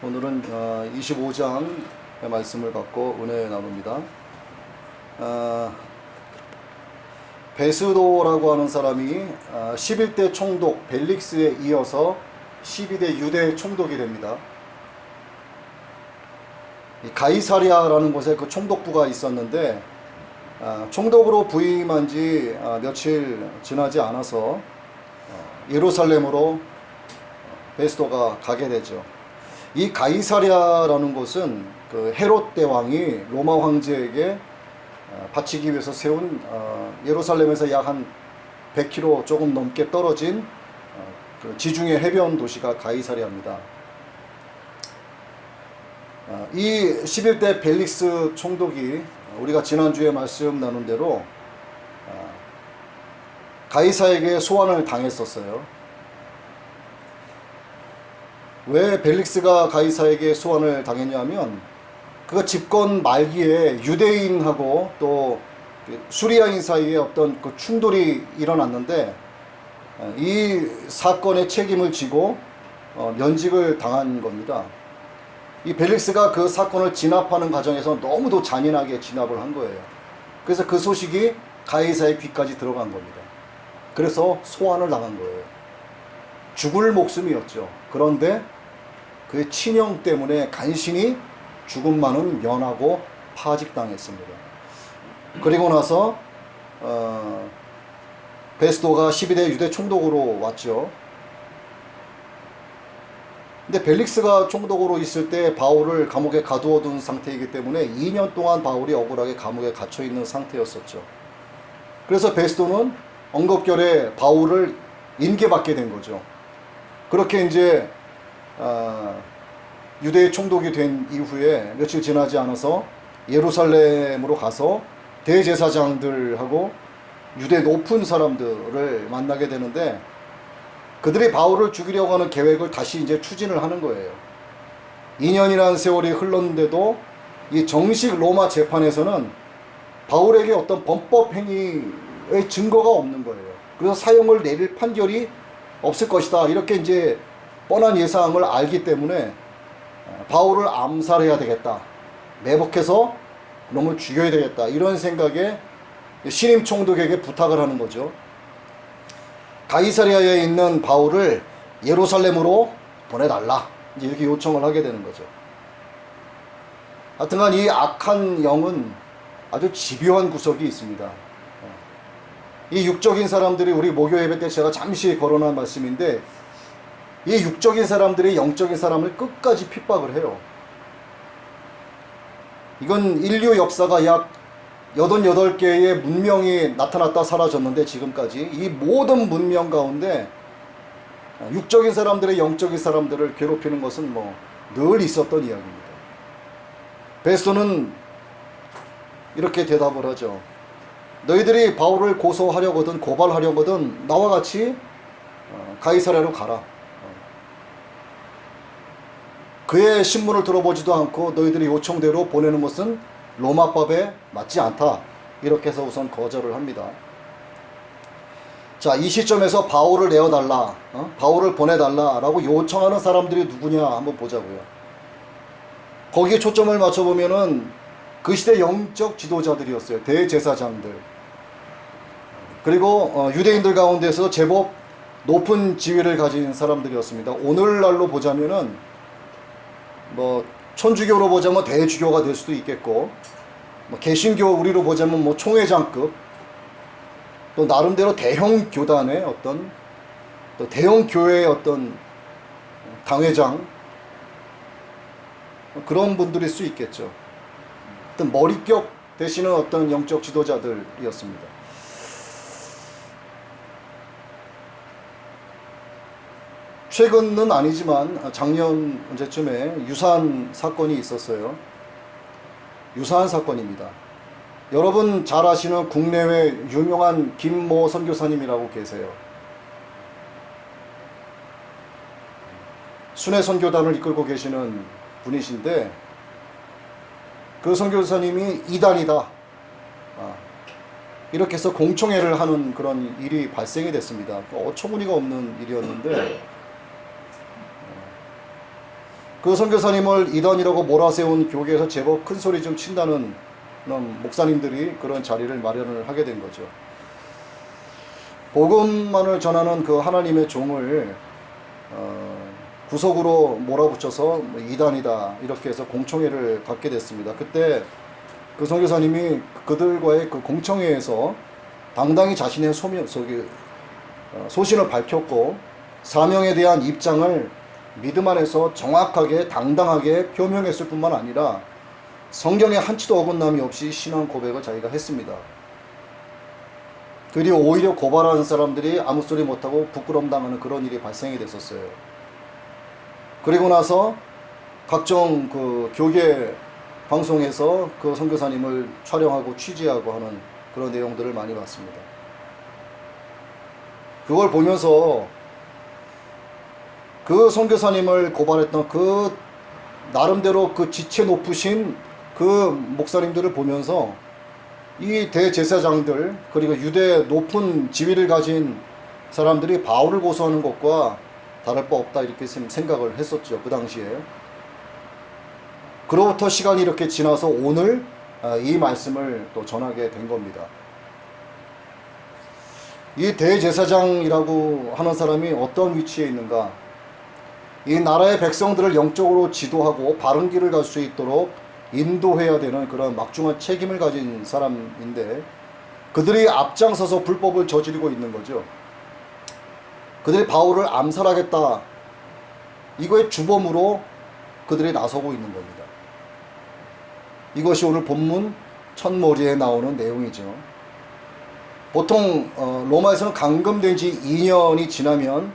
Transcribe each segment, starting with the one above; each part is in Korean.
오늘은 25장의 말씀을 갖고 은혜 나눕니다. 베스도라고 하는 사람이 11대 총독 벨릭스에 이어서 12대 유대 총독이 됩니다. 가이사랴라는 곳에 그 총독부가 있었는데 총독으로 부임한 지 며칠 지나지 않아서 예루살렘으로 베스도가 가게 되죠. 이 가이사랴라는 곳은 그 헤롯 대왕이 로마 황제에게 바치기 위해서 세운 예루살렘에서 약 한 100km 조금 넘게 떨어진 그 지중해 해변 도시가 가이사랴입니다. 이 11대 벨릭스 총독이 우리가 지난주에 말씀 나눈 대로 가이사에게 소환을 당했었어요. 왜 벨릭스가 가이사에게 소환을 당했냐면 그가 집권 말기에 유대인하고 또 수리아인 사이에 어떤 그 충돌이 일어났는데 이 사건의 책임을 지고 면직을 당한 겁니다. 이 벨릭스가 그 사건을 진압하는 과정에서 너무도 잔인하게 진압을 한 거예요. 그래서 그 소식이 가이사의 귀까지 들어간 겁니다. 그래서 소환을 당한 거예요. 죽을 목숨이었죠. 그런데 그 친형 때문에 간신히 죽음만은 면하고 파직당했습니다. 그리고 나서 베스도가 12대 유대 총독으로 왔죠. 근데 벨릭스가 총독으로 있을 때 바울을 감옥에 가두어둔 상태이기 때문에 2년 동안 바울이 억울하게 감옥에 갇혀있는 상태였었죠. 그래서 베스도는 엉겁결에 바울을 인계받게 된 거죠. 그렇게 이제 유대의 총독이 된 이후에 며칠 지나지 않아서 예루살렘으로 가서 대제사장들하고 유대 높은 사람들을 만나게 되는데 그들이 바울을 죽이려고 하는 계획을 다시 이제 추진을 하는 거예요. 2년이라는 세월이 흘렀는데도 이 정식 로마 재판에서는 바울에게 어떤 범법 행위의 증거가 없는 거예요. 그래서 사형을 내릴 판결이 없을 것이다. 이렇게 이제 뻔한 예상을 알기 때문에 바울을 암살해야 되겠다. 매복해서 놈을 죽여야 되겠다. 이런 생각에 신임 총독에게 부탁을 하는 거죠. 가이사랴에 있는 바울을 예루살렘으로 보내달라. 이제 이렇게 요청을 하게 되는 거죠. 하여튼간 이 악한 영은 아주 집요한 구석이 있습니다. 이 육적인 사람들이 우리 목요 예배 때 제가 잠시 거론한 말씀인데 이 육적인 사람들이 영적인 사람을 끝까지 핍박을 해요. 이건 인류 역사가 약 88개의 문명이 나타났다 사라졌는데 지금까지 이 모든 문명 가운데 육적인 사람들의 영적인 사람들을 괴롭히는 것은 뭐 늘 있었던 이야기입니다. 베스도는 이렇게 대답을 하죠. 너희들이 바울을 고소하려거든 고발하려거든 나와 같이 가이사랴로 가라. 그의 신문을 들어보지도 않고 너희들이 요청대로 보내는 것은 로마법에 맞지 않다. 이렇게 해서 우선 거절을 합니다. 자, 이 시점에서 바울을 내어달라, 바울을 보내달라라고 요청하는 사람들이 누구냐 한번 보자고요. 거기에 초점을 맞춰보면은 그 시대 영적 지도자들이었어요. 대제사장들. 그리고 유대인들 가운데서 제법 높은 지위를 가진 사람들이었습니다. 오늘날로 보자면은 뭐 천주교로 보자면 대주교가 될 수도 있겠고, 뭐 개신교 우리로 보자면 뭐 총회장급, 또 나름대로 대형 교단의 어떤 또 대형 교회의 어떤 당회장 그런 분들일 수 있겠죠. 어떤 머리격 되시는 어떤 영적 지도자들이었습니다. 최근은 아니지만 작년 언제쯤에 유사한 사건이 있었어요. 유사한 사건입니다. 여러분 잘 아시는 국내외 유명한 김모 선교사님이라고 계세요. 순회 선교단을 이끌고 계시는 분이신데 그 선교사님이 이단이다. 이렇게 해서 공청회를 하는 그런 일이 발생이 됐습니다. 어처구니가 없는 일이었는데 그 선교사님을 이단이라고 몰아세운 교계에서 제법 큰 소리 좀 친다는 목사님들이 그런 자리를 마련을 하게 된 거죠. 복음만을 전하는 그 하나님의 종을 구석으로 몰아붙여서 이단이다 이렇게 해서 공청회를 갖게 됐습니다. 그때 그 선교사님이 그들과의 그 공청회에서 당당히 자신의 소신을 밝혔고 사명에 대한 입장을 믿음 안에서 정확하게 당당하게 표명했을 뿐만 아니라 성경에 한치도 어긋남이 없이 신앙 고백을 자기가 했습니다. 그리고 오히려 고발하는 사람들이 아무 소리 못하고 부끄럼 당하는 그런 일이 발생이 됐었어요. 그리고 나서 각종 그 교계 방송에서 그 선교사님을 촬영하고 취재하고 하는 그런 내용들을 많이 봤습니다. 그걸 보면서 그 선교사님을 고발했던 그 나름대로 그 지체 높으신 그 목사님들을 보면서 이 대제사장들 그리고 유대 높은 지위를 가진 사람들이 바울을 고소하는 것과 다를 바 없다 이렇게 생각을 했었죠. 그 당시에. 그로부터 시간이 이렇게 지나서 오늘 이 말씀을 또 전하게 된 겁니다. 이 대제사장이라고 하는 사람이 어떤 위치에 있는가? 이 나라의 백성들을 영적으로 지도하고 바른 길을 갈 수 있도록 인도해야 되는 그런 막중한 책임을 가진 사람인데 그들이 앞장서서 불법을 저지르고 있는 거죠. 그들이 바울을 암살하겠다. 이거의 주범으로 그들이 나서고 있는 겁니다. 이것이 오늘 본문 첫머리에 나오는 내용이죠. 보통 로마에서는 감금된 지 2년이 지나면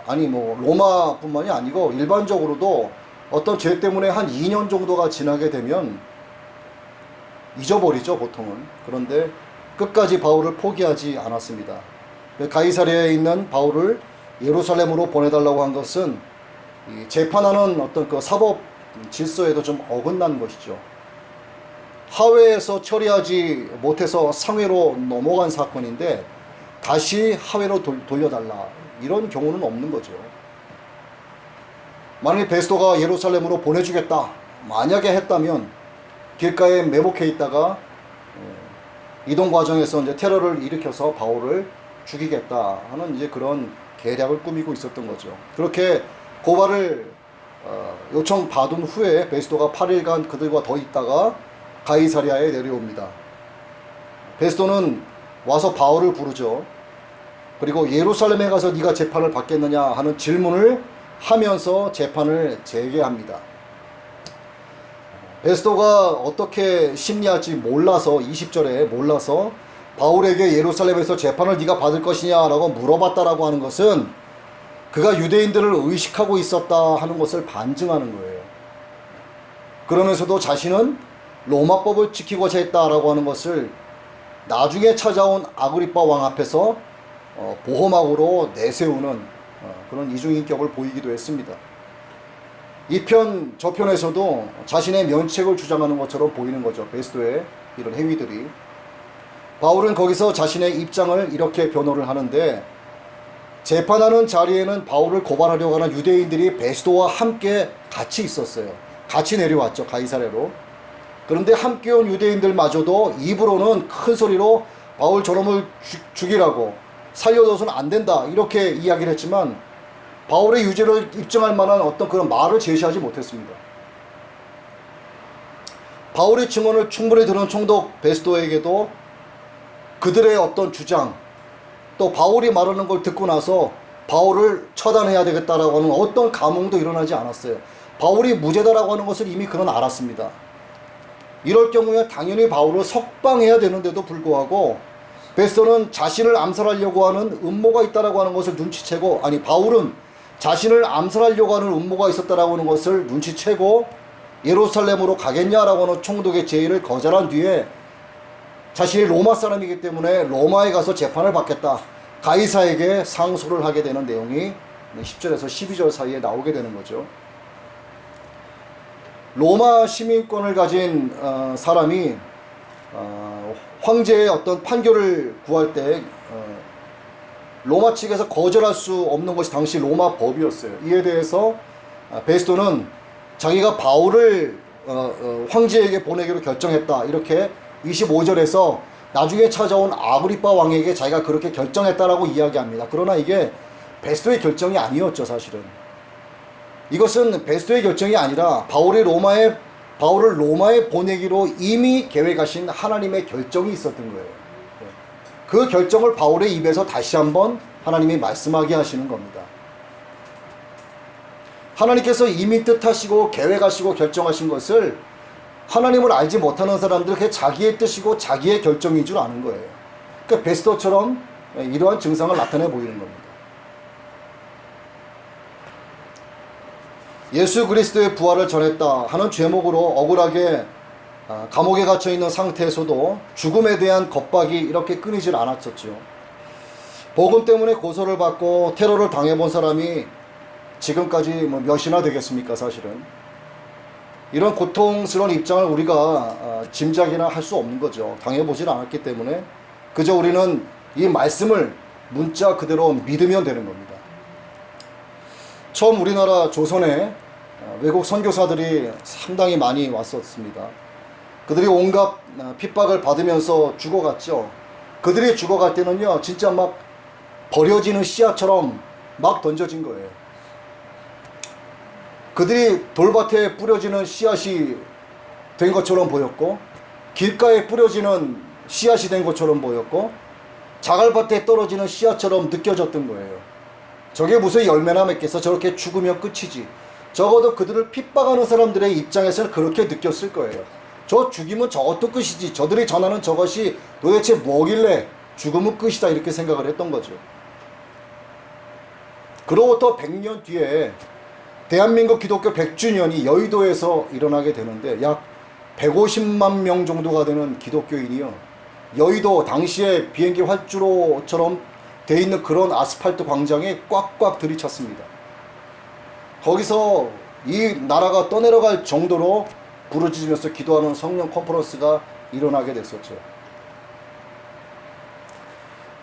로마뿐만이 아니고 일반적으로도 어떤 죄 때문에 한 2년 정도가 지나게 되면 잊어버리죠, 보통은. 그런데 끝까지 바울을 포기하지 않았습니다. 가이사랴에 있는 바울을 예루살렘으로 보내달라고 한 것은 재판하는 어떤 그 사법 질서에도 좀 어긋난 것이죠. 하회에서 처리하지 못해서 상회로 넘어간 사건인데 다시 하회로 돌려달라. 이런 경우는 없는 거죠. 만일 베스토가 예루살렘으로 보내주겠다. 만약에 했다면 길가에 매복해 있다가 이동 과정에서 이제 테러를 일으켜서 바울을 죽이겠다 하는 이제 그런 계략을 꾸미고 있었던 거죠. 그렇게 고발을 요청받은 후에 베스토가 8일간 그들과 더 있다가 가이사랴에 내려옵니다. 베스토는 와서 바울을 부르죠. 그리고 예루살렘에 가서 네가 재판을 받겠느냐 하는 질문을 하면서 재판을 재개합니다. 베스토가 어떻게 심리할지 몰라서 20절에 몰라서 바울에게 예루살렘에서 재판을 네가 받을 것이냐라고 물어봤다라고 하는 것은 그가 유대인들을 의식하고 있었다 하는 것을 반증하는 거예요. 그러면서도 자신은 로마법을 지키고자 했다라고 하는 것을 나중에 찾아온 아그리빠 왕 앞에서 보호막으로 내세우는 그런 이중인격을 보이기도 했습니다. 이편 저편에서도 자신의 면책을 주장하는 것처럼 보이는 거죠. 베스토의 이런 행위들이. 바울은 거기서 자신의 입장을 이렇게 변호를 하는데 재판하는 자리에는 바울을 고발하려고 하는 유대인들이 베스토와 함께 같이 있었어요. 같이 내려왔죠. 가이사랴로. 그런데 함께 온 유대인들마저도 입으로는 큰 소리로 바울 저놈을 죽이라고 살려둬서는 안 된다 이렇게 이야기를 했지만 바울의 유죄를 입증할 만한 어떤 그런 말을 제시하지 못했습니다. 바울의 증언을 충분히 들은 총독 베스토에게도 그들의 어떤 주장 또 바울이 말하는 걸 듣고 나서 바울을 처단해야 되겠다라고 하는 어떤 감흥도 일어나지 않았어요. 바울이 무죄다라고 하는 것을 이미 그는 알았습니다. 이럴 경우에 당연히 바울을 석방해야 되는데도 불구하고 베스토는 자신을 암살하려고 하는 음모가 있다라고 하는 것을 눈치채고 바울은 자신을 암살하려고 하는 음모가 있었다라고 하는 것을 눈치채고 예루살렘으로 가겠냐라고 하는 총독의 제의를 거절한 뒤에 자신이 로마 사람이기 때문에 로마에 가서 재판을 받겠다. 가이사에게 상소를 하게 되는 내용이 10절에서 12절 사이에 나오게 되는 거죠. 로마 시민권을 가진 사람이 황제의 어떤 판결을 구할 때 로마 측에서 거절할 수 없는 것이 당시 로마 법이었어요. 이에 대해서 베스토는 자기가 바울을 황제에게 보내기로 결정했다. 이렇게 25절에서 나중에 찾아온 아그리빠 왕에게 자기가 그렇게 결정했다라고 이야기합니다. 그러나 이게 베스토의 결정이 아니었죠, 사실은. 이것은 베스토의 결정이 아니라 바울을 로마에 보내기로 이미 계획하신 하나님의 결정이 있었던 거예요. 그 결정을 바울의 입에서 다시 한번 하나님이 말씀하게 하시는 겁니다. 하나님께서 이미 뜻하시고 계획하시고 결정하신 것을 하나님을 알지 못하는 사람들은 그게 자기의 뜻이고 자기의 결정인 줄 아는 거예요. 그러니까 베스토처럼 이러한 증상을 나타내 보이는 겁니다. 예수 그리스도의 부활을 전했다 하는 제목으로 억울하게 감옥에 갇혀 있는 상태에서도 죽음에 대한 겁박이 이렇게 끊이질 않았었죠. 복음 때문에 고소를 받고 테러를 당해본 사람이 지금까지 몇이나 되겠습니까, 사실은. 이런 고통스러운 입장을 우리가 짐작이나 할 수 없는 거죠. 당해보질 않았기 때문에 그저 우리는 이 말씀을 문자 그대로 믿으면 되는 겁니다. 처음 우리나라 조선에 외국 선교사들이 상당히 많이 왔었습니다. 그들이 온갖 핍박을 받으면서 죽어갔죠. 그들이 죽어갈 때는요, 진짜 막 버려지는 씨앗처럼 막 던져진 거예요. 그들이 돌밭에 뿌려지는 씨앗이 된 것처럼 보였고, 길가에 뿌려지는 씨앗이 된 것처럼 보였고, 자갈밭에 떨어지는 씨앗처럼 느껴졌던 거예요. 저게 무슨 열매나 맺겠어? 저렇게 죽으면 끝이지. 적어도 그들을 핍박하는 사람들의 입장에서는 그렇게 느꼈을 거예요. 저 죽이면 저것도 끝이지. 저들이 전하는 저것이 도대체 뭐길래 죽으면 끝이다, 이렇게 생각을 했던 거죠. 그로부터 100년 뒤에 대한민국 기독교 100주년이 여의도에서 일어나게 되는데, 약 150만 명 정도가 되는 기독교인이요, 여의도 당시에 비행기 활주로처럼 돼 있는 그런 아스팔트 광장에 꽉꽉 들이찼습니다. 거기서 이 나라가 떠내려갈 정도로 부르짖으면서 기도하는 성령 컨퍼런스가 일어나게 됐었죠.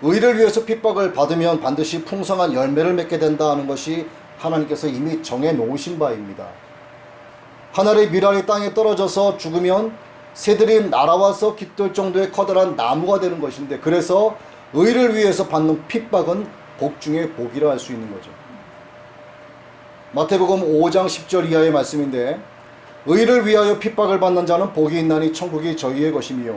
의를 위해서 핍박을 받으면 반드시 풍성한 열매를 맺게 된다는 것이 하나님께서 이미 정해 놓으신 바입니다. 하늘의 밀알이 땅에 떨어져서 죽으면 새들이 날아와서 깃들 정도의 커다란 나무가 되는 것인데, 그래서 의를 위해서 받는 핍박은 복 중에 복이라 할 수 있는 거죠. 마태복음 5장 10절 이하의 말씀인데, 의를 위하여 핍박을 받는 자는 복이 있나니 천국이 저희의 것이며,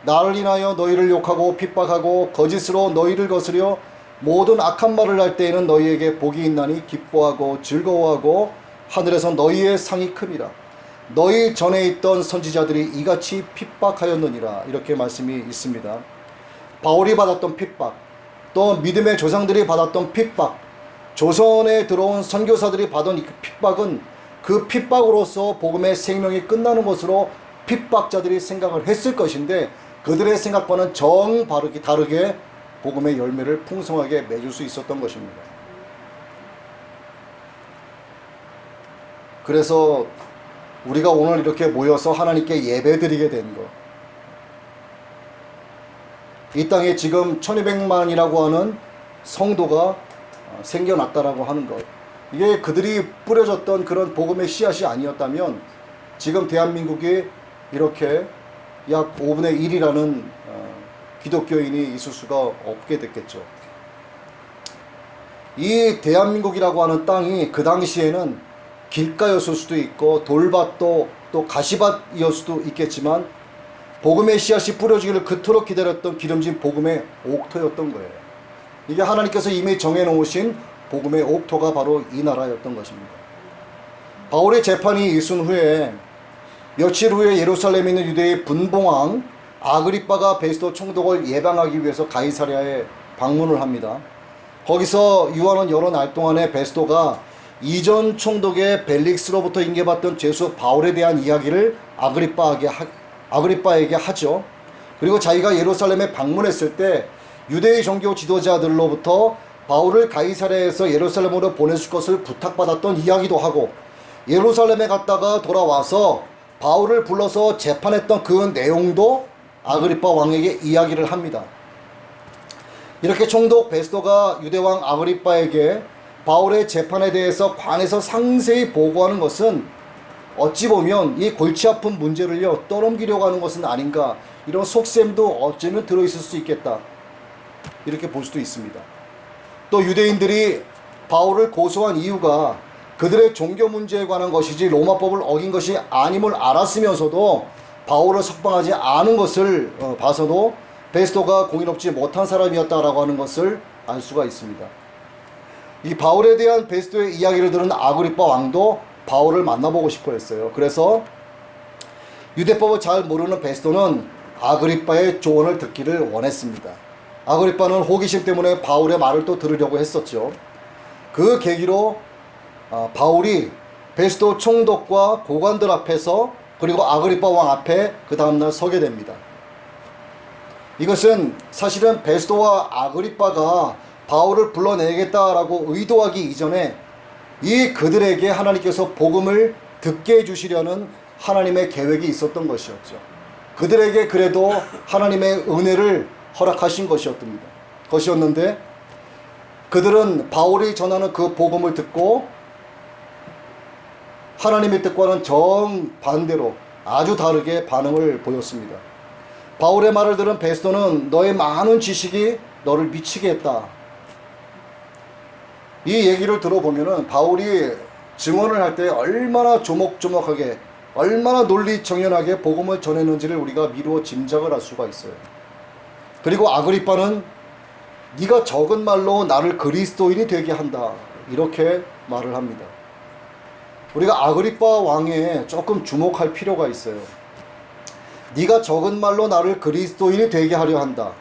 나를 인하여 너희를 욕하고 핍박하고 거짓으로 너희를 거스려 모든 악한 말을 할 때에는 너희에게 복이 있나니 기뻐하고 즐거워하고 하늘에서 너희의 상이 큼이라. 너희 전에 있던 선지자들이 이같이 핍박하였느니라. 이렇게 말씀이 있습니다. 바울이 받았던 핍박, 또 믿음의 조상들이 받았던 핍박, 조선에 들어온 선교사들이 받은 이 핍박은 그 핍박으로서 복음의 생명이 끝나는 것으로 핍박자들이 생각을 했을 것인데, 그들의 생각과는 다르게 복음의 열매를 풍성하게 맺을 수 있었던 것입니다. 그래서 우리가 오늘 이렇게 모여서 하나님께 예배드리게 된 것, 이 땅에 지금 1200만이라고 하는 성도가 생겨났다라고 하는 것, 이게 그들이 뿌려졌던 그런 복음의 씨앗이 아니었다면 지금 대한민국이 이렇게 약 5분의 1이라는 기독교인이 있을 수가 없게 됐겠죠. 이 대한민국이라고 하는 땅이 그 당시에는 길가였을 수도 있고 돌밭도 또 가시밭이었을 수도 있겠지만, 복음의 씨앗이 뿌려지기를 그토록 기다렸던 기름진 복음의 옥토였던 거예요. 이게 하나님께서 이미 정해놓으신 복음의 옥토가 바로 이 나라였던 것입니다. 바울의 재판이 있은 후에 며칠 후에 예루살렘에 있는 유대의 분봉왕 아그리빠가 베스토 총독을 예방하기 위해서 가이사랴에 방문을 합니다. 거기서 유하는 여러 날 동안에 베스토가 이전 총독의 벨릭스로부터 인계받던 죄수 바울에 대한 이야기를 아그리빠에게 하죠. 그리고 자기가 예루살렘에 방문했을 때 유대의 종교 지도자들로부터 바울을 가이사랴에서 예루살렘으로 보내줄 것을 부탁받았던 이야기도 하고, 예루살렘에 갔다가 돌아와서 바울을 불러서 재판했던 그 내용도 아그리빠 왕에게 이야기를 합니다. 이렇게 총독 베스토가 유대왕 아그리빠에게 바울의 재판에 대해서 관에서 상세히 보고하는 것은 어찌 보면 이 골치 아픈 문제를요 떠넘기려고 하는 것은 아닌가, 이런 속셈도 어쩌면 들어있을 수 있겠다, 이렇게 볼 수도 있습니다. 또 유대인들이 바울을 고소한 이유가 그들의 종교 문제에 관한 것이지 로마법을 어긴 것이 아님을 알았으면서도 바울을 석방하지 않은 것을 봐서도 베스토가 공의롭지 못한 사람이었다라고 하는 것을 알 수가 있습니다. 이 바울에 대한 베스토의 이야기를 들은 아그리빠 왕도 바울을 만나보고 싶어 했어요. 그래서 유대법을 잘 모르는 베스토는 아그리빠의 조언을 듣기를 원했습니다. 아그리빠는 호기심 때문에 바울의 말을 또 들으려고 했었죠. 그 계기로 바울이 베스토 총독과 고관들 앞에서, 그리고 아그리빠 왕 앞에 그 다음날 서게 됩니다. 이것은 사실은 베스토와 아그리빠가 바울을 불러내겠다라고 의도하기 이전에 이 그들에게 하나님께서 복음을 듣게 해주시려는 하나님의 계획이 있었던 것이었죠. 그들에게 그래도 하나님의 은혜를 허락하신 것이었는데 그들은 바울이 전하는 그 복음을 듣고 하나님의 뜻과는 정반대로 아주 다르게 반응을 보였습니다. 바울의 말을 들은 베스토는 너의 많은 지식이 너를 미치게 했다. 이 얘기를 들어보면은 바울이 증언을 할 때 얼마나 조목조목하게, 얼마나 논리정연하게 복음을 전했는지를 우리가 미루어 짐작을 할 수가 있어요. 그리고 아그리빠는 네가 적은 말로 나를 그리스도인이 되게 한다, 이렇게 말을 합니다. 우리가 아그리빠 왕에 조금 주목할 필요가 있어요. 네가 적은 말로 나를 그리스도인이 되게 하려 한다.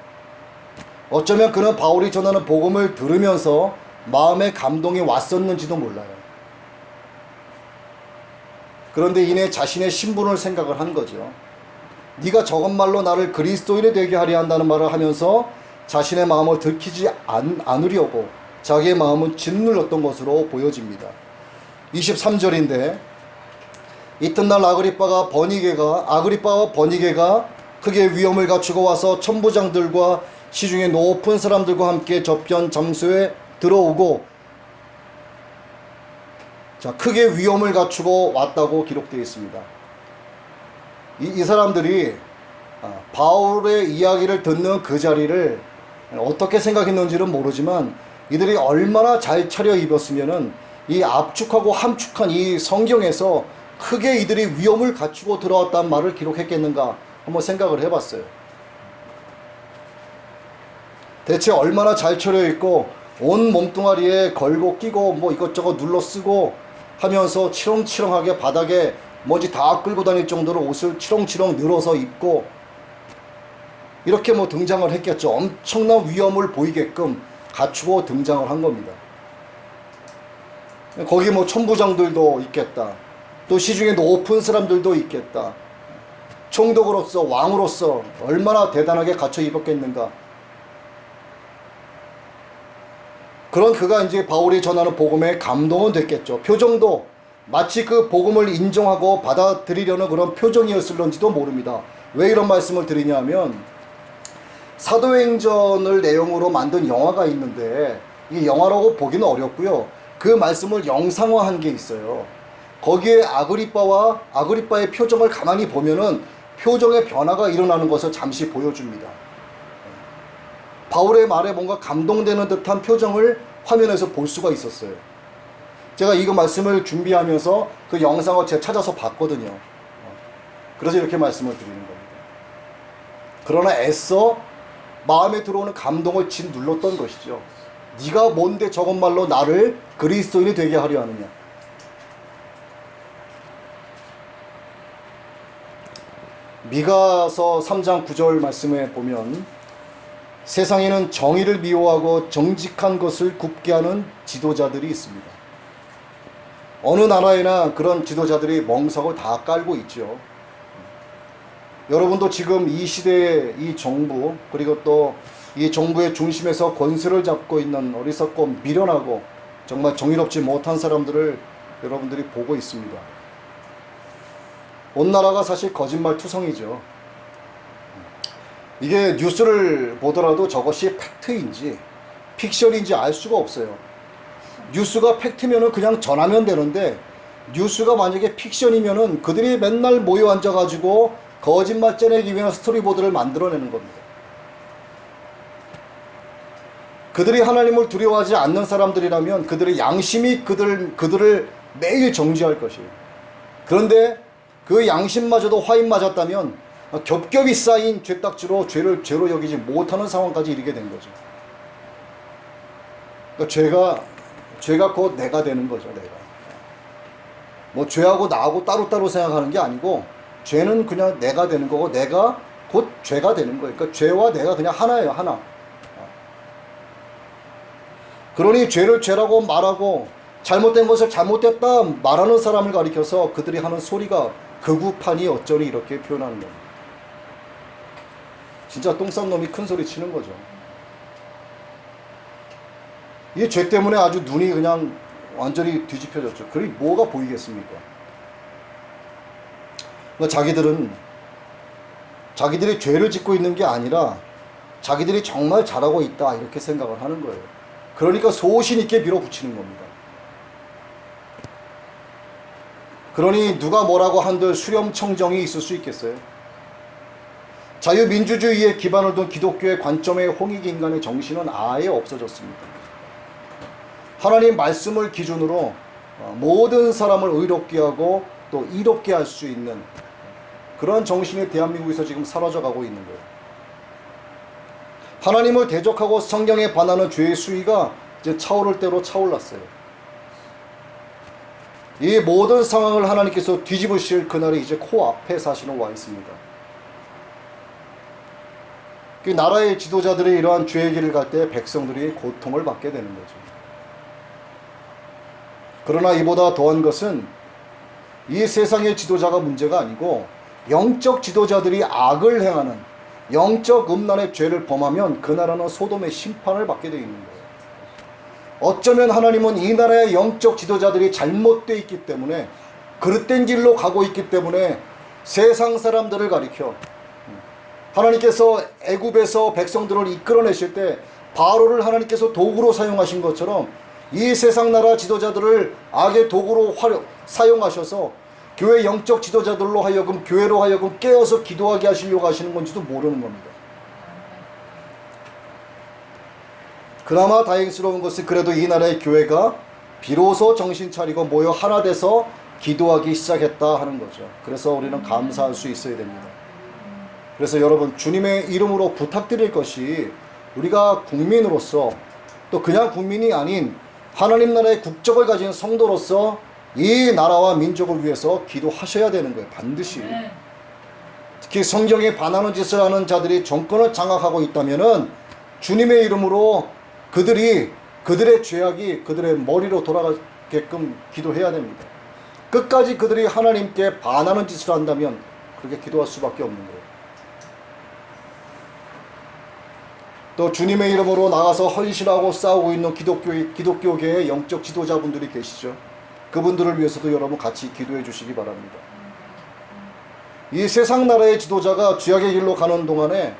어쩌면 그는 바울이 전하는 복음을 들으면서 마음에 감동이 왔었는지도 몰라요. 그런데 이내 자신의 신분을 생각을 한 거죠. 네가 적은 말로 나를 그리스도인이 되게 하려 한다는 말을 하면서 자신의 마음을 들키지 않으려고 자기의 마음은 짓눌렀던 것으로 보여집니다. 23절인데 이튿날 아그리빠와 버니게가 크게 위엄을 갖추고 와서 천부장들과 시중에 높은 사람들과 함께 접견 장소에 들어오고, 자, 크게 위엄을 갖추고 왔다고 기록되어 있습니다. 이 사람들이 바울의 이야기를 듣는 그 자리를 어떻게 생각했는지는 모르지만 이들이 얼마나 잘 차려입었으면은 이 압축하고 함축한 이 성경에서 크게 이들이 위엄을 갖추고 들어왔다는 말을 기록했겠는가 한번 생각을 해봤어요. 대체 얼마나 잘 차려입고 온 몸뚱아리에 걸고 끼고 뭐 이것저것 눌러 쓰고 하면서 치렁치렁하게 바닥에 먼지 다 끌고 다닐 정도로 옷을 치렁치렁 늘어서 입고 이렇게 뭐 등장을 했겠죠. 엄청난 위엄을 보이게끔 갖추고 등장을 한 겁니다. 거기 뭐 천부장들도 있겠다. 또 시중에 높은 사람들도 있겠다. 총독으로서, 왕으로서 얼마나 대단하게 갖춰 입었겠는가. 그런 그가 이제 바울이 전하는 복음에 감동은 됐겠죠. 표정도 마치 그 복음을 인정하고 받아들이려는 그런 표정이었을런지도 모릅니다. 왜 이런 말씀을 드리냐면 사도행전을 내용으로 만든 영화가 있는데 이 영화라고 보기는 어렵고요. 그 말씀을 영상화한 게 있어요. 거기에 아그리빠의 표정을 가만히 보면은 표정의 변화가 일어나는 것을 잠시 보여줍니다. 바울의 말에 뭔가 감동되는 듯한 표정을 화면에서 볼 수가 있었어요. 제가 이거 말씀을 준비하면서 그 영상을 제가 찾아서 봤거든요. 그래서 이렇게 말씀을 드리는 겁니다. 그러나 애써 마음에 들어오는 감동을 짓눌렀던 것이죠. 네가 뭔데 저것 말로 나를 그리스도인이 되게 하려 하느냐. 미가서 3장 9절 말씀에 보면 세상에는 정의를 미워하고 정직한 것을 굽게 하는 지도자들이 있습니다. 어느 나라에나 그런 지도자들이 멍석을 다 깔고 있죠. 여러분도 지금 이 시대의 이 정부, 그리고 또 이 정부의 중심에서 권세를 잡고 있는 어리석고 미련하고 정말 정의롭지 못한 사람들을 여러분들이 보고 있습니다. 온 나라가 사실 거짓말 투성이죠. 이게 뉴스를 보더라도 저것이 팩트인지 픽션인지 알 수가 없어요. 뉴스가 팩트면은 그냥 전하면 되는데, 뉴스가 만약에 픽션이면은 그들이 맨날 모여 앉아가지고 거짓말 째내기 위한 스토리보드를 만들어내는 겁니다. 그들이 하나님을 두려워하지 않는 사람들이라면 그들의 양심이 그들을 매일 정죄할 것이에요. 그런데 그 양심마저도 화인 맞았다면 겹겹이 쌓인 죄딱지로 죄를 죄로 여기지 못하는 상황까지 이르게 된 거죠. 그러니까 죄가 곧 내가 되는 거죠. 내가. 뭐 죄하고 나하고 따로따로 생각하는 게 아니고, 죄는 그냥 내가 되는 거고 내가 곧 죄가 되는 거예요. 그러니까 죄와 내가 그냥 하나예요. 하나. 그러니 죄를 죄라고 말하고 잘못된 것을 잘못됐다 말하는 사람을 가리켜서 그들이 하는 소리가 극우판이 어쩌니 이렇게 표현하는 겁니다. 진짜 똥싼 놈이 큰 소리 치는 거죠. 이 죄 때문에 아주 눈이 그냥 완전히 뒤집혀졌죠. 그리 뭐가 보이겠습니까? 그러니까 자기들이 죄를 짓고 있는 게 아니라 자기들이 정말 잘하고 있다 이렇게 생각을 하는 거예요. 그러니까 소신 있게 밀어붙이는 겁니다. 그러니 누가 뭐라고 한들 수렴청정이 있을 수 있겠어요? 자유민주주의에 기반을 둔 기독교의 관점의 홍익인간의 정신은 아예 없어졌습니다. 하나님 말씀을 기준으로 모든 사람을 의롭게 하고 또 이롭게 할 수 있는 그런 정신이 대한민국에서 지금 사라져가고 있는 거예요. 하나님을 대적하고 성경에 반하는 죄의 수위가 이제 차오를 대로 차올랐어요. 이 모든 상황을 하나님께서 뒤집으실 그날이 이제 코앞에 사실은 와 있습니다. 그 나라의 지도자들이 이러한 죄의 길을 갈 때 백성들이 고통을 받게 되는 거죠. 그러나 이보다 더한 것은 이 세상의 지도자가 문제가 아니고 영적 지도자들이 악을 행하는 영적 음란의 죄를 범하면 그 나라는 소돔의 심판을 받게 되어 있는 거예요. 어쩌면 하나님은 이 나라의 영적 지도자들이 잘못되어 있기 때문에 그릇된 길로 가고 있기 때문에 세상 사람들을 가리켜 하나님께서 애굽에서 백성들을 이끌어내실 때 바로를 하나님께서 도구로 사용하신 것처럼 이 세상 나라 지도자들을 악의 도구로 사용하셔서 교회 영적 지도자들로 하여금 교회로 하여금 깨어서 기도하게 하시려고 하시는 건지도 모르는 겁니다. 그나마 다행스러운 것은 그래도 이 나라의 교회가 비로소 정신 차리고 모여 하나 돼서 기도하기 시작했다 하는 거죠. 그래서 우리는 감사할 수 있어야 됩니다. 그래서 여러분 주님의 이름으로 부탁드릴 것이 우리가 국민으로서 또 그냥 국민이 아닌 하나님 나라의 국적을 가진 성도로서 이 나라와 민족을 위해서 기도하셔야 되는 거예요. 반드시. 특히 성경에 반하는 짓을 하는 자들이 정권을 장악하고 있다면은 주님의 이름으로 그들의 죄악이 그들의 머리로 돌아가게끔 기도해야 됩니다. 끝까지 그들이 하나님께 반하는 짓을 한다면 그렇게 기도할 수밖에 없는 거예요. 또 주님의 이름으로 나가서 헌신하고 싸우고 있는 기독교계의 영적 지도자분들이 계시죠. 그분들을 위해서도 여러분 같이 기도해 주시기 바랍니다. 이 세상 나라의 지도자가 죄악의 길로 가는 동안에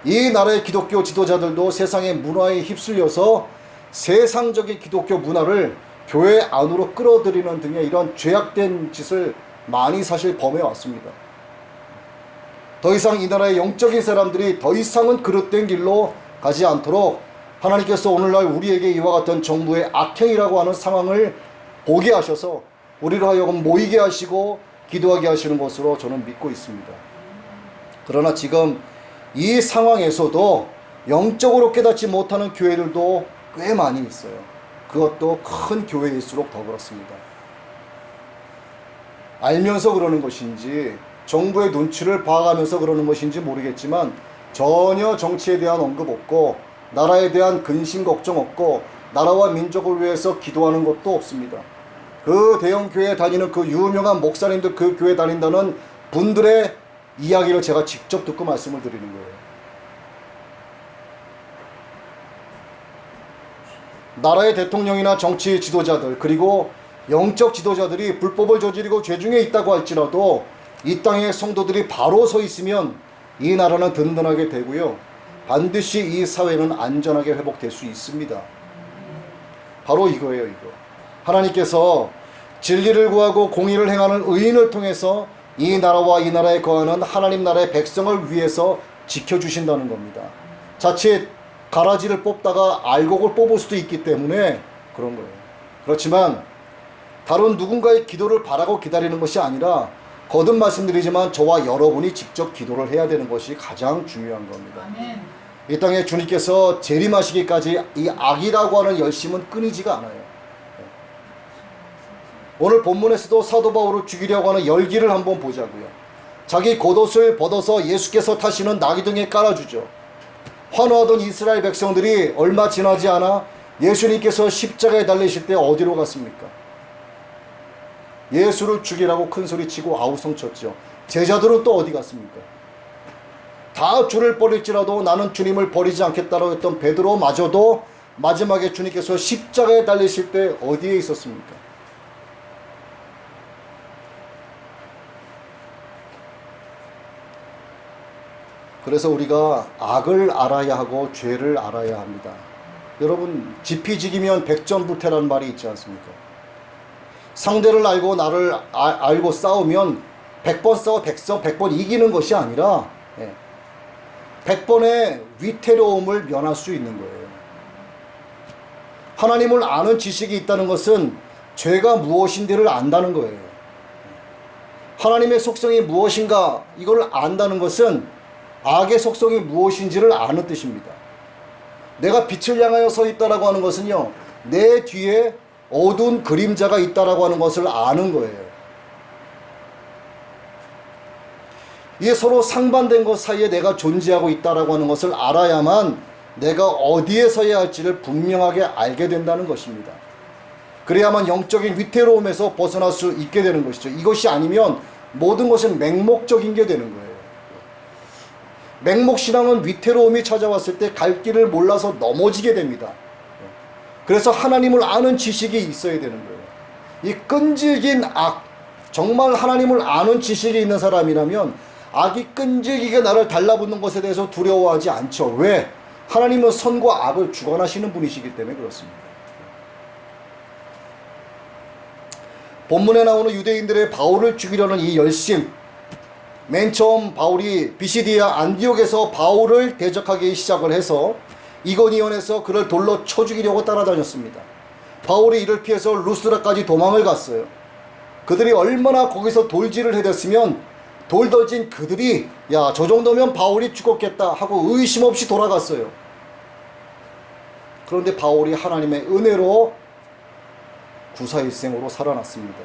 이 나라의 기독교 지도자들도 세상의 문화에 휩쓸려서 세상적인 기독교 문화를 교회 안으로 끌어들이는 등의 이런 죄악된 짓을 많이 사실 범해 왔습니다. 더 이상 이 나라의 영적인 사람들이 더 이상은 그릇된 길로 가지 않도록 하나님께서 오늘날 우리에게 이와 같은 정부의 악행이라고 하는 상황을 보게 하셔서 우리로 하여금 모이게 하시고 기도하게 하시는 것으로 저는 믿고 있습니다. 그러나 지금 이 상황에서도 영적으로 깨닫지 못하는 교회들도 꽤 많이 있어요. 그것도 큰 교회일수록 더 그렇습니다. 알면서 그러는 것인지 정부의 눈치를 봐가면서 그러는 것인지 모르겠지만 전혀 정치에 대한 언급 없고 나라에 대한 근심 걱정 없고 나라와 민족을 위해서 기도하는 것도 없습니다. 그 대형 교회에 다니는 그 유명한 목사님들 그 교회 다닌다는 분들의 이야기를 제가 직접 듣고 말씀을 드리는 거예요. 나라의 대통령이나 정치 지도자들 그리고 영적 지도자들이 불법을 저지르고 죄 중에 있다고 할지라도 이 땅의 성도들이 바로 서 있으면 이 나라는 든든하게 되고요. 반드시 이 사회는 안전하게 회복될 수 있습니다. 바로 이거예요, 이거. 하나님께서 진리를 구하고 공의를 행하는 의인을 통해서 이 나라와 이 나라에 거하는 하나님 나라의 백성을 위해서 지켜주신다는 겁니다. 자칫 가라지를 뽑다가 알곡을 뽑을 수도 있기 때문에 그런 거예요. 그렇지만 다른 누군가의 기도를 바라고 기다리는 것이 아니라 거듭 말씀드리지만 저와 여러분이 직접 기도를 해야 되는 것이 가장 중요한 겁니다. 아멘. 이 땅에 주님께서 재림하시기까지 이 악이라고 하는 열심은 끊이지가 않아요. 오늘 본문에서도 사도 바울을 죽이려고 하는 열기를 한번 보자고요. 자기 겉옷을 벗어서 예수께서 타시는 나귀 등에 깔아주죠. 환호하던 이스라엘 백성들이 얼마 지나지 않아 예수님께서 십자가에 달리실 때 어디로 갔습니까? 예수를 죽이라고 큰 소리치고 아우성 쳤죠. 제자들은 또 어디 갔습니까? 다 주를 버릴지라도 나는 주님을 버리지 않겠다라고 했던 베드로마저도 마지막에 주님께서 십자가에 달리실 때 어디에 있었습니까? 그래서 우리가 악을 알아야 하고 죄를 알아야 합니다. 여러분, 지피지기면 백전불태라는 말이 있지 않습니까? 상대를 알고 나를 알고 싸우면 100번 싸워 100번 이기는 것이 아니라 100번의 위태로움을 면할 수 있는 거예요. 하나님을 아는 지식이 있다는 것은 죄가 무엇인지를 안다는 거예요. 하나님의 속성이 무엇인가 이걸 안다는 것은 악의 속성이 무엇인지를 아는 뜻입니다. 내가 빛을 향하여 서 있다라고 하는 것은요, 내 뒤에 어두운 그림자가 있다라고 하는 것을 아는 거예요. 이게 서로 상반된 것 사이에 내가 존재하고 있다라고 하는 것을 알아야만 내가 어디에 서야 할지를 분명하게 알게 된다는 것입니다. 그래야만 영적인 위태로움에서 벗어날 수 있게 되는 것이죠. 이것이 아니면 모든 것은 맹목적인 게 되는 거예요. 맹목신앙은 위태로움이 찾아왔을 때 갈 길을 몰라서 넘어지게 됩니다. 그래서 하나님을 아는 지식이 있어야 되는 거예요. 이 끈질긴 악, 정말 하나님을 아는 지식이 있는 사람이라면 악이 끈질기게 나를 달라붙는 것에 대해서 두려워하지 않죠. 왜? 하나님은 선과 악을 주관하시는 분이시기 때문에 그렇습니다. 본문에 나오는 유대인들의 바울을 죽이려는 이 열심, 맨 처음 바울이 비시디아 안디옥에서 바울을 대적하기 시작을 해서 이고니온에서 그를 돌로 쳐 죽이려고 따라다녔습니다. 바울이 이를 피해서 루스라까지 도망을 갔어요. 그들이 얼마나 거기서 돌질을 해댔으면 돌 던진 그들이 야, 저 정도면 바울이 죽었겠다 하고 의심 없이 돌아갔어요. 그런데 바울이 하나님의 은혜로 구사일생으로 살아났습니다.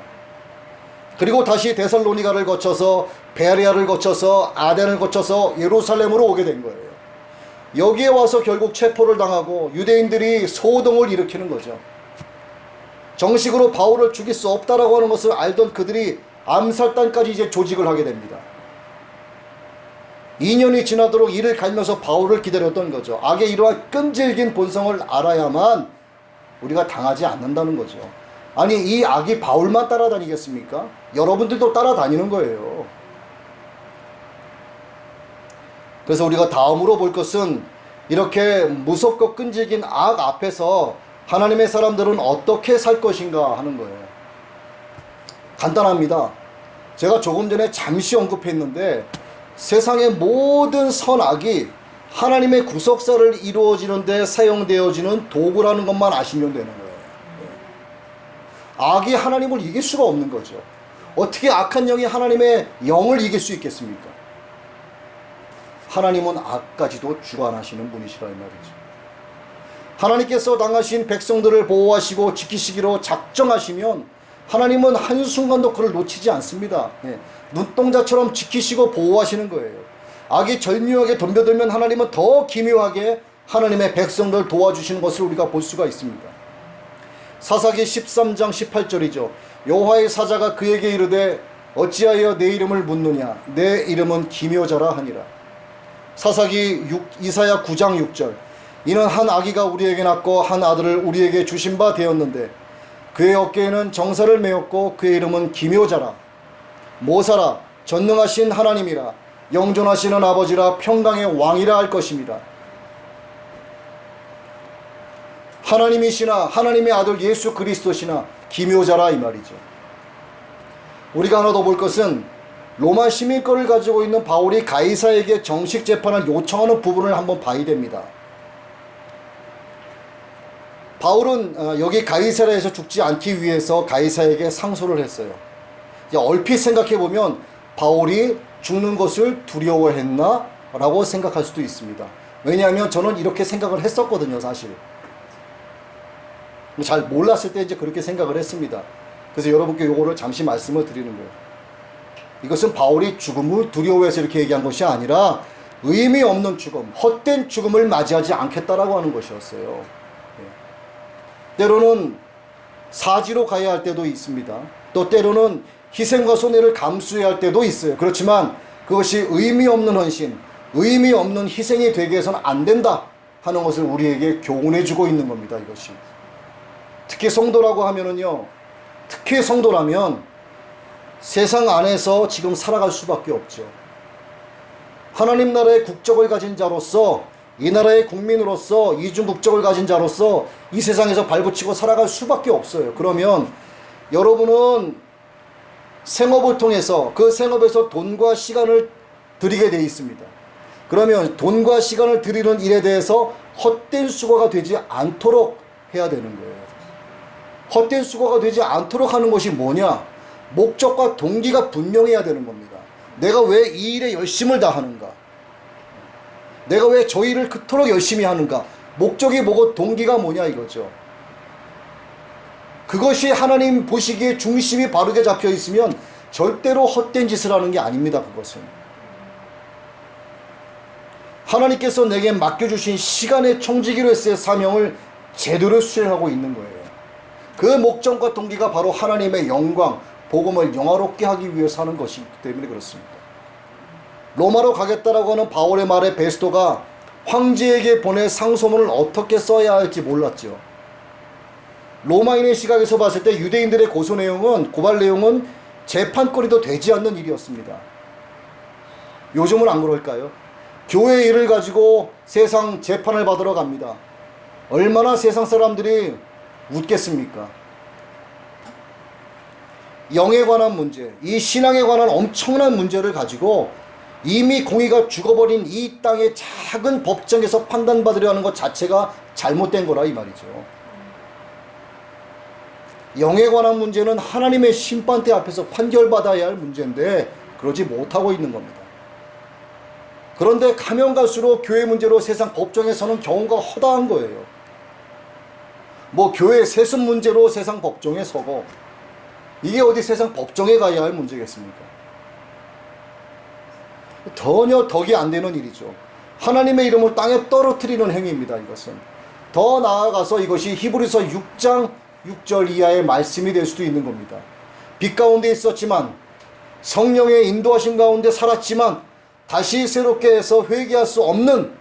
그리고 다시 데살로니가를 거쳐서 베레아를 거쳐서 아덴을 거쳐서 예루살렘으로 오게 된 거예요. 여기에 와서 결국 체포를 당하고 유대인들이 소동을 일으키는 거죠. 정식으로 바울을 죽일 수 없다라고 하는 것을 알던 그들이 암살단까지 이제 조직을 하게 됩니다. 2년이 지나도록 이를 갈면서 바울을 기다렸던 거죠. 악의 이러한 끈질긴 본성을 알아야만 우리가 당하지 않는다는 거죠. 아니, 이 악이 바울만 따라다니겠습니까? 여러분들도 따라다니는 거예요. 그래서 우리가 다음으로 볼 것은 이렇게 무섭고 끈질긴 악 앞에서 하나님의 사람들은 어떻게 살 것인가 하는 거예요. 간단합니다. 제가 조금 전에 잠시 언급했는데 세상의 모든 선악이 하나님의 구속사를 이루어지는 데 사용되어지는 도구라는 것만 아시면 되는 거예요. 악이 하나님을 이길 수가 없는 거죠. 어떻게 악한 영이 하나님의 영을 이길 수 있겠습니까? 하나님은 악까지도 주관하시는 분이시라 이 말이죠. 하나님께서 당하신 백성들을 보호하시고 지키시기로 작정하시면 하나님은 한순간도 그를 놓치지 않습니다. 눈동자처럼 지키시고 보호하시는 거예요. 악이 절묘하게 덤벼들면 하나님은 더 기묘하게 하나님의 백성들을 도와주시는 것을 우리가 볼 수가 있습니다. 사사기 13장 18절이죠. 여호와의 사자가 그에게 이르되 어찌하여 내 이름을 묻느냐 내 이름은 기묘자라 하니라. 이사야 9장 6절. 이는 한 아기가 우리에게 낳고 한 아들을 우리에게 주신 바 되었는데 그의 어깨에는 정사를 메었고 그의 이름은 기묘자라. 모사라 전능하신 하나님이라 영존하시는 아버지라 평강의 왕이라 할 것입니다. 하나님이시나 하나님의 아들 예수 그리스도시나 기묘자라 이 말이죠. 우리가 하나 더 볼 것은 로마 시민권을 가지고 있는 바울이 가이사에게 정식 재판을 요청하는 부분을 한번 봐야 됩니다. 바울은 여기 가이사라에서 죽지 않기 위해서 가이사에게 상소를 했어요. 얼핏 생각해보면 바울이 죽는 것을 두려워했나? 라고 생각할 수도 있습니다. 왜냐하면 저는 이렇게 생각을 했었거든요, 사실. 잘 몰랐을 때 이제 그렇게 생각을 했습니다. 그래서 여러분께 요거를 잠시 말씀을 드리는 거예요. 이것은 바울이 죽음을 두려워해서 이렇게 얘기한 것이 아니라 의미 없는 죽음, 헛된 죽음을 맞이하지 않겠다라고 하는 것이었어요. 때로는 사지로 가야 할 때도 있습니다. 또 때로는 희생과 손해를 감수해야 할 때도 있어요. 그렇지만 그것이 의미 없는 헌신, 의미 없는 희생이 되게 해서는 안 된다 하는 것을 우리에게 교훈해 주고 있는 겁니다. 이것이. 특히 성도라고 하면은요, 특히 성도라면 세상 안에서 지금 살아갈 수밖에 없죠. 하나님 나라의 국적을 가진 자로서, 이 나라의 국민으로서, 이중 국적을 가진 자로서 이 세상에서 발붙이고 살아갈 수밖에 없어요. 그러면 여러분은 생업을 통해서 그 생업에서 돈과 시간을 들이게 되어 있습니다. 그러면 돈과 시간을 들이는 일에 대해서 헛된 수고가 되지 않도록 해야 되는 거예요. 헛된 수고가 되지 않도록 하는 것이 뭐냐? 목적과 동기가 분명해야 되는 겁니다. 내가 왜 이 일에 열심을 다하는가? 내가 왜 저 일을 그토록 열심히 하는가? 목적이 뭐고 동기가 뭐냐 이거죠. 그것이 하나님 보시기에 중심이 바르게 잡혀 있으면 절대로 헛된 짓을 하는 게 아닙니다. 그것은 하나님께서 내게 맡겨주신 시간의 청지기로서의 사명을 제대로 수행하고 있는 거예요. 그 목적과 동기가 바로 하나님의 영광, 복음을 영화롭게 하기 위해서 하는 것이기 때문에 그렇습니다. 로마로 가겠다라고 하는 바울의 말에 베스토가 황제에게 보낼 상소문을 어떻게 써야 할지 몰랐죠. 로마인의 시각에서 봤을 때 유대인들의 고소 내용은, 고발 내용은 재판거리도 되지 않는 일이었습니다. 요즘은 안 그럴까요? 교회 일을 가지고 세상 재판을 받으러 갑니다. 얼마나 세상 사람들이 웃겠습니까? 영에 관한 문제, 이 신앙에 관한 엄청난 문제를 가지고 이미 공의가 죽어버린 이 땅의 작은 법정에서 판단받으려 하는 것 자체가 잘못된 거라 이 말이죠. 영에 관한 문제는 하나님의 심판대 앞에서 판결받아야 할 문제인데 그러지 못하고 있는 겁니다. 그런데 가면 갈수록 교회 문제로 세상 법정에 서는 경우가 허다한 거예요. 뭐 교회 세습 문제로 세상 법정에 서고, 이게 어디 세상 법정에 가야 할 문제겠습니까? 전혀 덕이 안 되는 일이죠. 하나님의 이름을 땅에 떨어뜨리는 행위입니다. 이것은 더 나아가서 이것이 히브리서 6장 6절 이하의 말씀이 될 수도 있는 겁니다. 빛 가운데 있었지만 성령의 인도하심 가운데 살았지만 다시 새롭게 해서 회개할 수 없는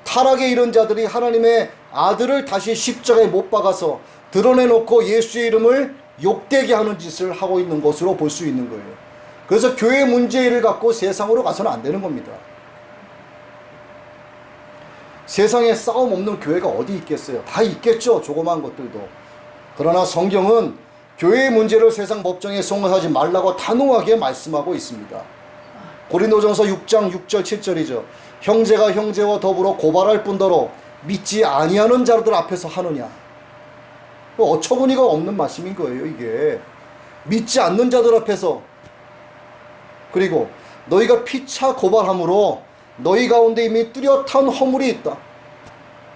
타락에 이른 자들이 하나님의 아들을 다시 십자가에 못 박아서 드러내놓고 예수의 이름을 욕되게 하는 짓을 하고 있는 것으로 볼 수 있는 거예요. 그래서 교회 문제를 갖고 세상으로 가서는 안 되는 겁니다. 세상에 싸움 없는 교회가 어디 있겠어요? 다 있겠죠, 조그마한 것들도. 그러나 성경은 교회의 문제를 세상 법정에 송하지 말라고 단호하게 말씀하고 있습니다. 고린도전서 6장 6절 7절이죠. 형제가 형제와 더불어 고발할 뿐더러 믿지 아니하는 자들 앞에서 하느냐. 어처구니가 없는 말씀인 거예요, 이게. 믿지 않는 자들 앞에서. 그리고 너희가 피차 고발함으로 너희 가운데 이미 뚜렷한 허물이 있다.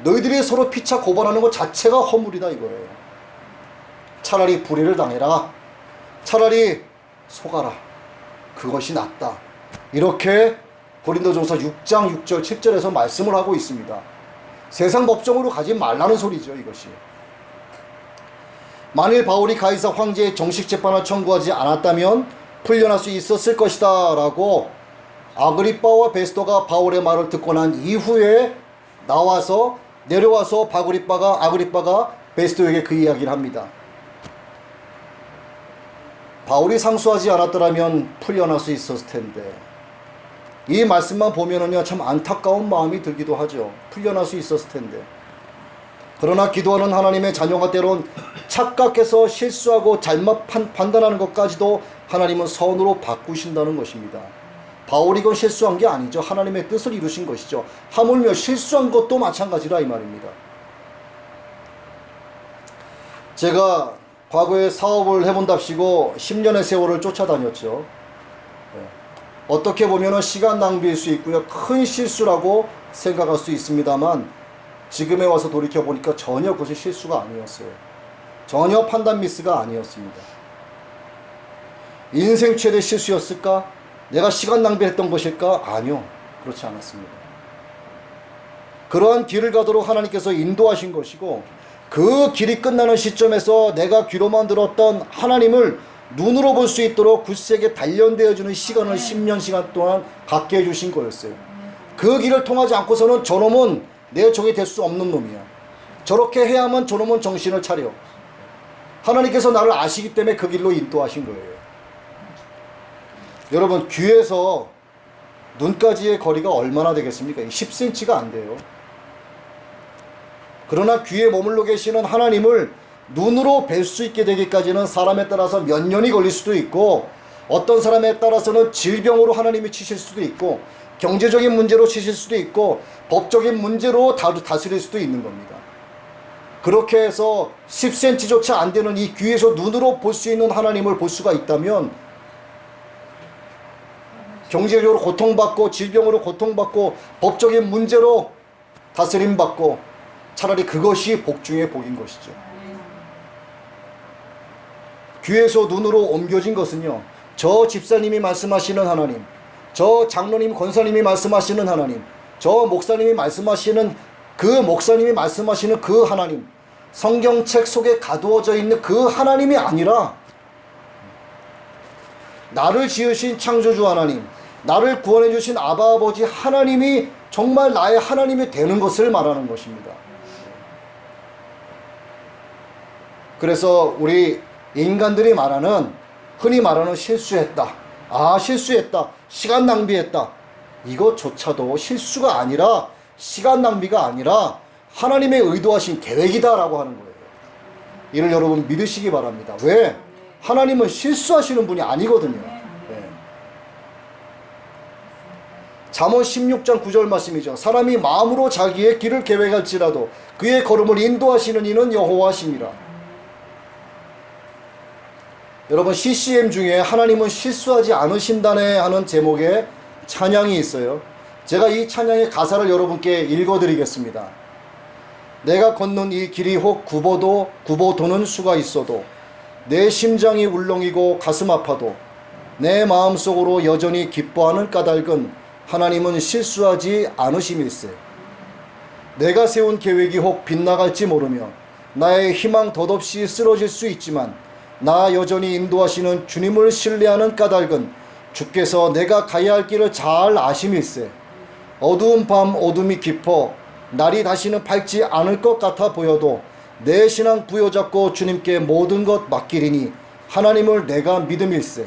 너희들이 서로 피차 고발하는 것 자체가 허물이다 이거예요. 차라리 불의를 당해라. 차라리 속아라. 그것이 낫다. 이렇게 고린도전서 6장 6절 7절에서 말씀을 하고 있습니다. 세상 법정으로 가지 말라는 소리죠, 이것이. 만일 바울이 가이사 황제의 정식 재판을 청구하지 않았다면 풀려날 수 있었을 것이다 라고 아그리빠와 베스토가 바울의 말을 듣고 난 이후에 내려와서 아그리빠가 베스토에게 그 이야기를 합니다. 바울이 상소하지 않았더라면 풀려날 수 있었을 텐데. 이 말씀만 보면은요, 참 안타까운 마음이 들기도 하죠. 풀려날 수 있었을 텐데. 그러나 기도하는 하나님의 자녀가 때론 착각해서 실수하고 잘못 판단하는 것까지도 하나님은 선으로 바꾸신다는 것입니다. 바울이 이건 실수한 게 아니죠. 하나님의 뜻을 이루신 것이죠. 하물며 실수한 것도 마찬가지라 이 말입니다. 제가 과거에 사업을 해본답시고 10년의 세월을 쫓아다녔죠. 어떻게 보면 시간 낭비일 수 있고요. 큰 실수라고 생각할 수 있습니다만 지금에 와서 돌이켜보니까 전혀 그것이 실수가 아니었어요. 전혀 판단 미스가 아니었습니다. 인생 최대 실수였을까? 내가 시간 낭비했던 것일까? 아니요. 그렇지 않았습니다. 그러한 길을 가도록 하나님께서 인도하신 것이고 그 길이 끝나는 시점에서 내가 귀로만 들었던 하나님을 눈으로 볼 수 있도록 굳세게 단련되어주는 시간을 10년 시간 동안 갖게 해주신 거였어요. 그 길을 통하지 않고서는 저놈은 내 적이 될 수 없는 놈이야. 저렇게 해야만 저놈은 정신을 차려. 하나님께서 나를 아시기 때문에 그 길로 인도하신 거예요. 여러분, 귀에서 눈까지의 거리가 얼마나 되겠습니까? 10cm가 안 돼요. 그러나 귀에 머물러 계시는 하나님을 눈으로 뵐 수 있게 되기까지는 사람에 따라서 몇 년이 걸릴 수도 있고, 어떤 사람에 따라서는 질병으로 하나님이 치실 수도 있고, 경제적인 문제로 치실 수도 있고, 법적인 문제로 다스릴 수도 있는 겁니다. 그렇게 해서 10cm조차 안 되는 이 귀에서 눈으로 볼 수 있는 하나님을 볼 수가 있다면, 경제적으로 고통받고 질병으로 고통받고 법적인 문제로 다스림받고, 차라리 그것이 복 중에 복인 것이죠. 귀에서 눈으로 옮겨진 것은요, 저 집사님이 말씀하시는 하나님, 저 장로님 권사님이 말씀하시는 하나님, 저 목사님이 말씀하시는 그 목사님이 말씀하시는 그 하나님, 성경책 속에 가두어져 있는 그 하나님이 아니라 나를 지으신 창조주 하나님, 나를 구원해 주신 아바 아버지 하나님이 정말 나의 하나님이 되는 것을 말하는 것입니다. 그래서 우리 인간들이 말하는, 흔히 말하는 실수했다, 실수했다, 시간 낭비했다, 이것조차도 실수가 아니라, 시간 낭비가 아니라 하나님의 의도하신 계획이다 라고 하는 거예요. 이를 여러분 믿으시기 바랍니다. 왜? 하나님은 실수하시는 분이 아니거든요. 네. 잠언 16장 9절 말씀이죠. 사람이 마음으로 자기의 길을 계획할지라도 그의 걸음을 인도하시는 이는 여호와시니라. 여러분, CCM 중에 하나님은 실수하지 않으신다네 하는 제목의 찬양이 있어요. 제가 이 찬양의 가사를 여러분께 읽어드리겠습니다. 내가 걷는 이 길이 혹 굽어도는 수가 있어도, 내 심장이 울렁이고 가슴 아파도, 내 마음속으로 여전히 기뻐하는 까닭은 하나님은 실수하지 않으심일세. 내가 세운 계획이 혹 빗나갈지 모르며 나의 희망 덧없이 쓰러질 수 있지만, 나 여전히 인도하시는 주님을 신뢰하는 까닭은 주께서 내가 가야 할 길을 잘 아심일세. 어두운 밤 어둠이 깊어 날이 다시는 밝지 않을 것 같아 보여도 내 신앙 부여잡고 주님께 모든 것 맡기리니 하나님을 내가 믿음일세.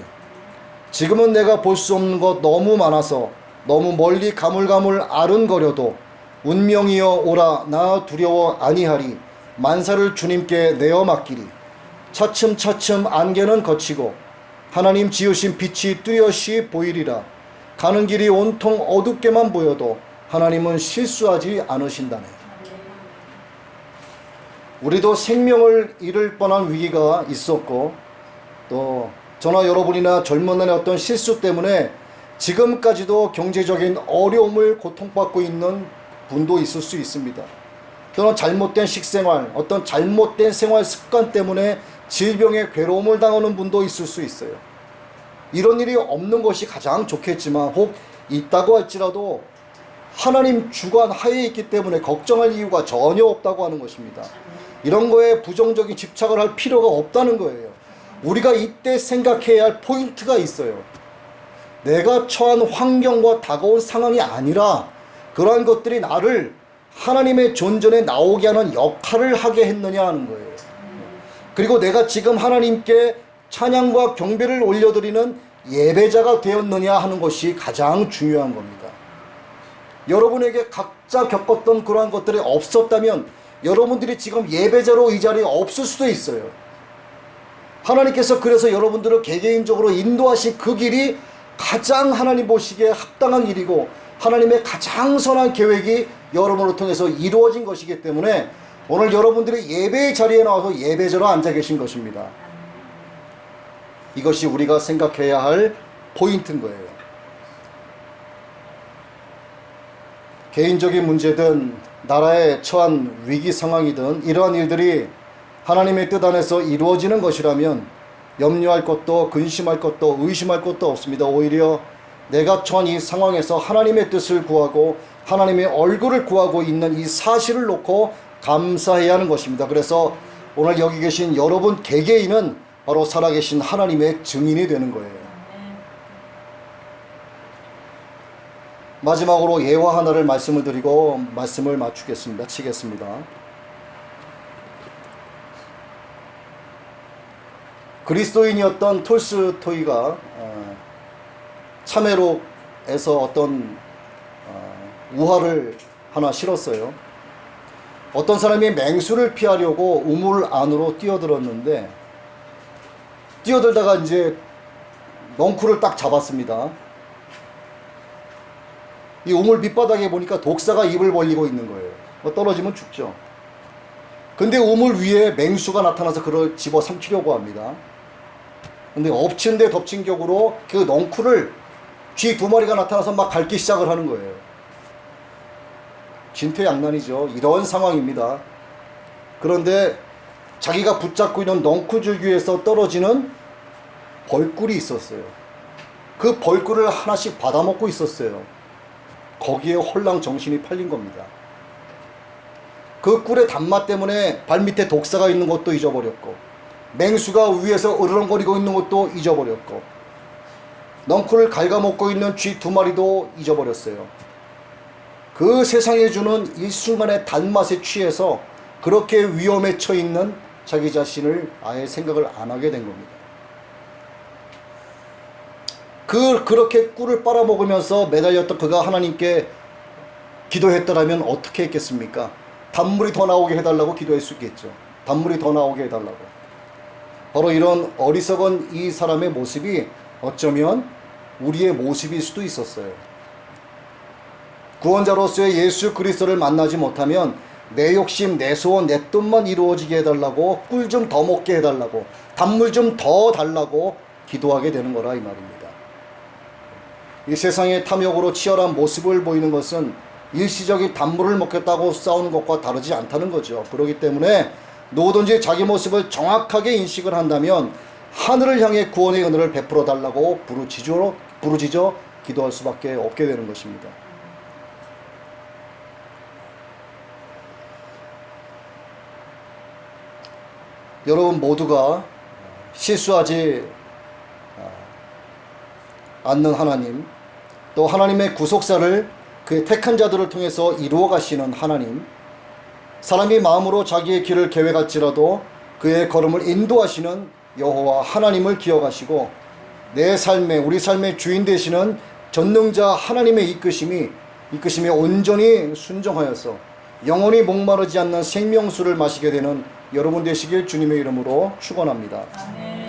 지금은 내가 볼 수 없는 것 너무 많아서 너무 멀리 가물가물 아른거려도 운명이여 오라 나 두려워 아니하리. 만사를 주님께 내어 맡기리. 차츰차츰 안개는 걷히고 하나님 지으신 빛이 뚜렷이 보이리라. 가는 길이 온통 어둡게만 보여도 하나님은 실수하지 않으신다네. 우리도 생명을 잃을 뻔한 위기가 있었고, 또 저나 여러분이나 젊은 날의 어떤 실수 때문에 지금까지도 경제적인 어려움을 고통받고 있는 분도 있을 수 있습니다. 또는 잘못된 식생활, 어떤 잘못된 생활 습관 때문에 질병에 괴로움을 당하는 분도 있을 수 있어요. 이런 일이 없는 것이 가장 좋겠지만, 혹 있다고 할지라도 하나님 주관 하에 있기 때문에 걱정할 이유가 전혀 없다고 하는 것입니다. 이런 거에 부정적인 집착을 할 필요가 없다는 거예요. 우리가 이때 생각해야 할 포인트가 있어요. 내가 처한 환경과 다가온 상황이 아니라 그러한 것들이 나를 하나님의 존전에 나오게 하는 역할을 하게 했느냐 하는 거예요. 그리고 내가 지금 하나님께 찬양과 경배를 올려드리는 예배자가 되었느냐 하는 것이 가장 중요한 겁니다. 여러분에게 각자 겪었던 그러한 것들이 없었다면 여러분들이 지금 예배자로 이 자리에 없을 수도 있어요. 하나님께서 그래서 여러분들을 개개인적으로 인도하신 그 길이 가장 하나님 보시기에 합당한 길이고 하나님의 가장 선한 계획이 여러분을 통해서 이루어진 것이기 때문에 오늘 여러분들이 예배의 자리에 나와서 예배자로 앉아 계신 것입니다. 이것이 우리가 생각해야 할 포인트인 거예요. 개인적인 문제든 나라에 처한 위기 상황이든 이러한 일들이 하나님의 뜻 안에서 이루어지는 것이라면 염려할 것도 근심할 것도 의심할 것도 없습니다. 오히려 내가 처한 이 상황에서 하나님의 뜻을 구하고 하나님의 얼굴을 구하고 있는 이 사실을 놓고 감사해야 하는 것입니다. 그래서 오늘 여기 계신 여러분 개개인은 바로 살아계신 하나님의 증인이 되는 거예요. 마지막으로 예화 하나를 말씀을 드리고 말씀을 마치겠습니다. 그리스도인이었던 톨스토이가 참회록에서 어떤 우화를 하나 실었어요. 어떤 사람이 맹수를 피하려고 우물 안으로 뛰어들었는데 뛰어들다가 이제 넝쿨을 딱 잡았습니다. 이 우물 밑바닥에 보니까 독사가 입을 벌리고 있는 거예요. 떨어지면 죽죠. 근데 우물 위에 맹수가 나타나서 그걸 집어 삼키려고 합니다. 근데 엎친 데 덮친 격으로 그 넝쿨을 쥐 2마리가 나타나서 막 갉기 시작을 하는 거예요. 진퇴양난이죠. 이런 상황입니다. 그런데 자기가 붙잡고 있는 넝쿨 줄기에서 떨어지는 벌꿀이 있었어요. 그 벌꿀을 하나씩 받아먹고 있었어요. 거기에 홀랑 정신이 팔린 겁니다. 그 꿀의 단맛 때문에 발밑에 독사가 있는 것도 잊어버렸고 맹수가 위에서 으르렁거리고 있는 것도 잊어버렸고 넝쿨을 갉아먹고 있는 쥐 2마리도 잊어버렸어요. 그 세상에 주는 이 순간의 단맛에 취해서 그렇게 위험에 처해 있는 자기 자신을 아예 생각을 안 하게 된 겁니다. 그렇게 꿀을 빨아먹으면서 매달렸던 그가 하나님께 기도했더라면 어떻게 했겠습니까? 단물이 더 나오게 해달라고 기도할 수 있겠죠. 단물이 더 나오게 해달라고. 바로 이런 어리석은 이 사람의 모습이 어쩌면 우리의 모습일 수도 있었어요. 구원자로서의 예수 그리스도를 만나지 못하면 내 욕심, 내 소원, 내 뜻만 이루어지게 해달라고 꿀 좀 더 먹게 해달라고 단물 좀 더 달라고 기도하게 되는 거라 이 말입니다. 이 세상의 탐욕으로 치열한 모습을 보이는 것은 일시적인 단물을 먹겠다고 싸우는 것과 다르지 않다는 거죠. 그렇기 때문에 누구든지 자기 모습을 정확하게 인식을 한다면 하늘을 향해 구원의 은혜를 베풀어 달라고 부르짖어 기도할 수밖에 없게 되는 것입니다. 여러분 모두가 실수하지 않는 하나님, 또 하나님의 구속사를 그의 택한 자들을 통해서 이루어 가시는 하나님, 사람이 마음으로 자기의 길을 계획할지라도 그의 걸음을 인도하시는 여호와 하나님을 기억하시고 내 삶에 우리 삶의 주인 되시는 전능자 하나님의 이끄심에 온전히 순종하여서 영원히 목마르지 않는 생명수를 마시게 되는 여러분 되시길 주님의 이름으로 축원합니다. 아멘.